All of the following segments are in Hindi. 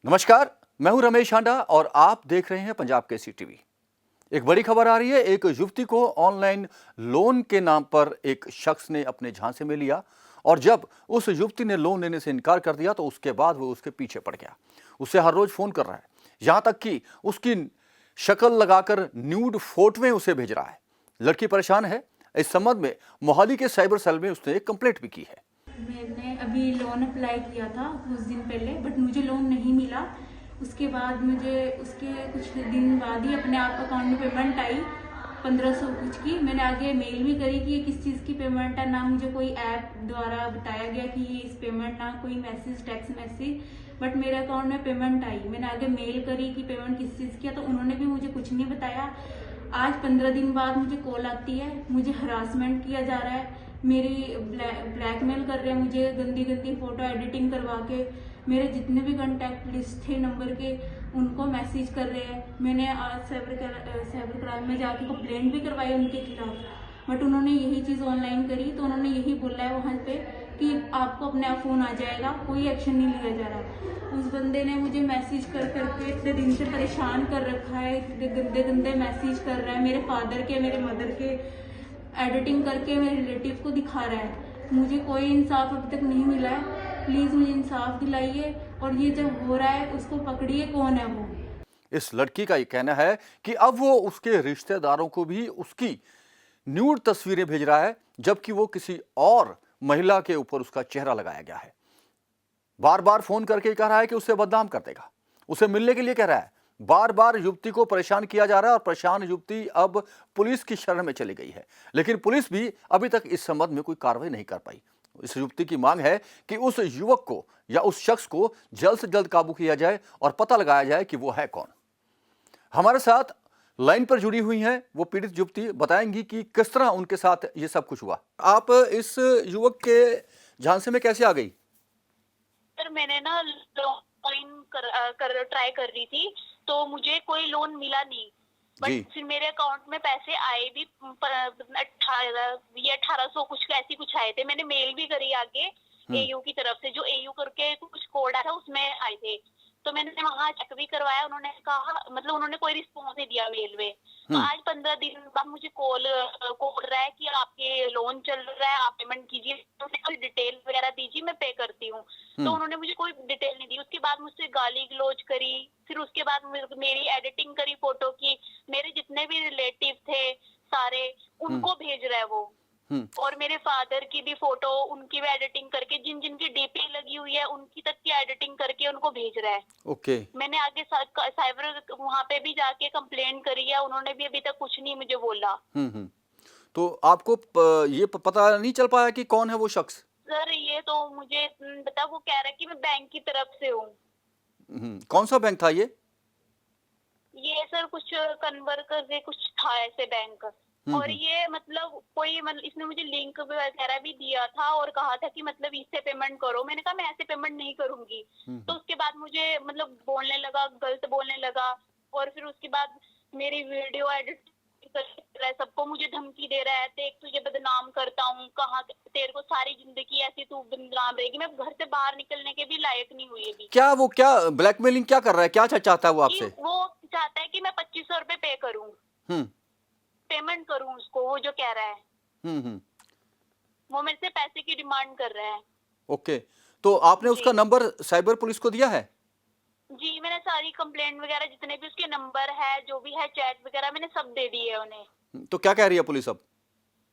नमस्कार, मैं हूं रमेश हांडा और आप देख रहे हैं पंजाब केसरी टीवी। एक बड़ी खबर आ रही है। एक युवती को ऑनलाइन लोन के नाम पर एक शख्स ने अपने झांसे में लिया और जब उस युवती ने लोन लेने से इनकार कर दिया तो उसके बाद वो उसके पीछे पड़ गया। उसे हर रोज फोन कर रहा है, यहां तक कि उसकी शक्ल लगाकर न्यूड फोटोएं उसे भेज रहा है। लड़की परेशान है। इस संबंध में मोहाली के साइबर सेल में उसने एक कंप्लेंट भी की है। मैंने अभी लोन अप्लाई किया था कुछ दिन पहले, बट मुझे लोन नहीं मिला। उसके बाद मुझे उसके कुछ दिन बाद ही अपने आप अकाउंट में पेमेंट आई 1500 कुछ की। मैंने आगे मेल भी करी कि ये किस चीज़ की पेमेंट है, ना मुझे कोई ऐप द्वारा बताया गया कि ये इस पेमेंट, ना कोई मैसेज, टेक्स्ट मैसेज, बट मेरे अकाउंट में पेमेंट आई। मैंने आगे मेल करी कि पेमेंट किस चीज़ की है, तो उन्होंने भी मुझे कुछ नहीं बताया। आज 15 दिन बाद मुझे कॉल आती है, मुझे हरासमेंट किया जा रहा है, मेरी ब्लैकमेल कर रहे हैं, मुझे गंदी गंदी फोटो एडिटिंग करवा के मेरे जितने भी कॉन्टैक्ट लिस्ट थे नंबर के उनको मैसेज कर रहे हैं। मैंने आज साइबर क्राइम में जाके कंप्लेंट भी करवाई उनके खिलाफ, बट उन्होंने यही चीज़ ऑनलाइन करी, तो उन्होंने यही बोला है वहाँ पे कि आपको अपने आप फ़ोन आ जाएगा, कोई एक्शन नहीं लिया जा रहा। उस बंदे ने मुझे मैसेज कर करके इतने दिन से परेशान कर रखा है, इतने गंदे गंदे मैसेज कर रहा है, मेरे फादर के, मेरे मदर के एडिटिंग करके मेरे रिलेटिव को दिखा रहा है। मुझे कोई इंसाफ अभी तक नहीं मिला है। प्लीज़ मुझे इंसाफ दिलाइए, और ये जब हो रहा है उसको पकड़िए, कौन है वो। इस लड़की का ये कहना है कि अब वो उसके रिश्तेदारों को भी उसकी न्यूड तस्वीरें भेज रहा है, जबकि वो किसी और महिला के ऊपर उसका चेहरा लगाया गया है। बार बार फोन करके कह रहा है कि उसे बदनाम कर देगा, उसे मिलने के लिए कह रहा है। बार बार युवती को परेशान किया जा रहा है और परेशान युवती अब पुलिस की शरण में चली गई है, लेकिन पुलिस भी अभी तक इस संबंध में कोई कार्रवाई नहीं कर पाई। इस युवती की मांग है कि उस युवक को या उस शख्स को जल्द से जल्द काबू किया जाए और पता लगाया जाए कि वो है कौन। हमारे साथ लाइन पर जुड़ी हुई हैं वो पीड़ित युवती, बताएंगी कि किस तरह उनके साथ ये सब कुछ हुआ। आप इस युवक के झांसे में कैसे आ गई? सर मैंने ना लोन कर ट्राई कर रही थी, तो मुझे कोई लोन मिला नहीं। बट जी। फिर मेरे अकाउंट में पैसे आए भी 1800 कुछ ऐसी कुछ आए थे। मैंने मेल भी करी आगे एयू की तरफ से, जो एयू करके कुछ कोड आया था उसमें आए थे। तो मैंने वहां चेक भी करवाया, उन्होंने कहा, मतलब उन्होंने कोई रिस्पॉन्स नहीं दिया मेल में। तो आज 15 दिन बाद मुझे कॉल रहा है कि आपके लोन चल रहा है, आप पेमेंट कीजिए, कोई डिटेल वगैरह दीजिए, मैं पे करती हूँ। तो उन्होंने मुझे कोई डिटेल नहीं दी। उसके बाद मुझसे गाली गलौज करी, फिर उसके बाद मेरी एडिटिंग करी फोटो की, मेरे जितने भी रिलेटिव थे सारे उनको भेज रहा है वो। और मेरे फादर की भी फोटो, उनकी भी एडिटिंग करके, जिन जिनकी डीपी लगी हुई है उनकी तक की एडिटिंग करके उनको भेज रहा है। ओके। मैंने आगे साइबर वहां पे भी जाके कंप्लेंट करी है, उन्होंने भी अभी तक कुछ नहीं मुझे बोला। तो आपको ये पता नहीं चल पाया कि कौन है वो शख्स? सर ये तो मुझे बता, वो कह रहा है कि मैं बैंक की तरफ से हूँ। कौन सा बैंक था ये? ये सर कुछ कन्वर्कर से कुछ था ऐसे बैंक। और ये मतलब कोई, मतलब इसने मुझे लिंक वगैरह भी दिया था और कहा था कि मतलब इससे पेमेंट करो। मैंने कहा मैं ऐसे पेमेंट नहीं करूंगी। तो उसके बाद मुझे मतलब बोलने लगा, गलत बोलने लगा, और फिर उसके बाद मेरी वीडियो एडिट कर रहा है, सबको मुझे धमकी दे रहा है, देख तुझे बदनाम करता हूँ, कहाँ तेरे को सारी जिंदगी ऐसी तू बदनाम रहेगी। मैं घर से बाहर निकलने के भी लायक नहीं हुई अभी। क्या ब्लैकमेलिंग क्या कर रहा है? क्या चाहता है वो कि आपसे? वो चाहता है कि मैं 2500 रुपए पे करूँ, हम्म। पेमेंट करूं उसको, वो जो कह रहा है। हम्म। वो मेरे से पैसे की डिमांड कर रहा है। ओके। तो आपने जी उसका नंबर साइबर पुलिस को दिया है? जी, मैंने सारी कंप्लेंट वगैरह जितने भी उसके नंबर है, जो भी है, चैट वगैरह, मैंने सब दे दिए उन्हें। तो क्या कह रही है पुलिस अब?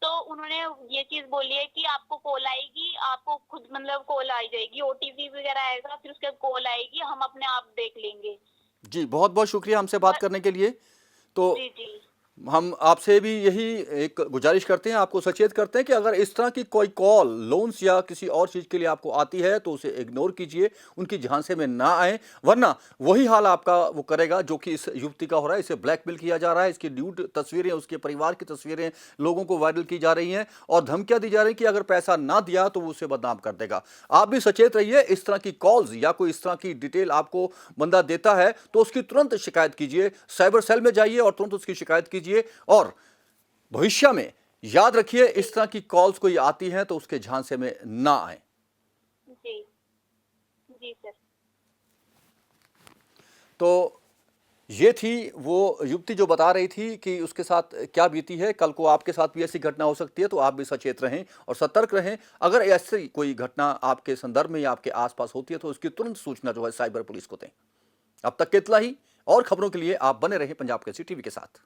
तो उन्होंने ये चीज बोली है कि आपको कॉल आएगी, आपको खुद मतलब कॉल आ जाएगी, ओटीपी वगैरह आएगा, फिर उसके कॉल आएगी, हम अपने आप देख लेंगे। जी, बहुत बहुत शुक्रिया हमसे बात पर करने के लिए। तो जी जी हम आपसे भी यही एक गुजारिश करते हैं, आपको सचेत करते हैं कि अगर इस तरह की कोई कॉल लोन्स या किसी और चीज़ के लिए आपको आती है तो उसे इग्नोर कीजिए, उनकी झांसे में ना आए, वरना वही हाल आपका वो करेगा जो कि इस युवती का हो रहा है। इसे ब्लैकमेल किया जा रहा है, इसकी न्यूड तस्वीरें, उसके परिवार की तस्वीरें लोगों को वायरल की जा रही हैं और धमकियां दी जा रही हैं कि अगर पैसा ना दिया तो वो उसे बदनाम कर देगा। आप भी सचेत रहिए, इस तरह की कॉल्स या कोई इस तरह की डिटेल आपको बंदा देता है तो उसकी तुरंत शिकायत कीजिए, साइबर सेल में जाइए और तुरंत उसकी शिकायत कीजिए। और भविष्य में याद रखिए, इस तरह की कॉल्स कोई आती हैं तो उसके झांसे में ना आए। जी जी सर। तो ये थी वो युवती जो बता रही थी कि उसके साथ क्या बीती है। कल को आपके साथ भी ऐसी घटना हो सकती है, तो आप भी सचेत रहें और सतर्क रहें। अगर ऐसी कोई घटना आपके संदर्भ में या आपके आसपास होती है तो उसकी तुरंत सूचना जो है साइबर पुलिस को दें। अब तक के इतना ही। और खबरों के लिए आप बने रहें पंजाब केसरी टीवी के साथ।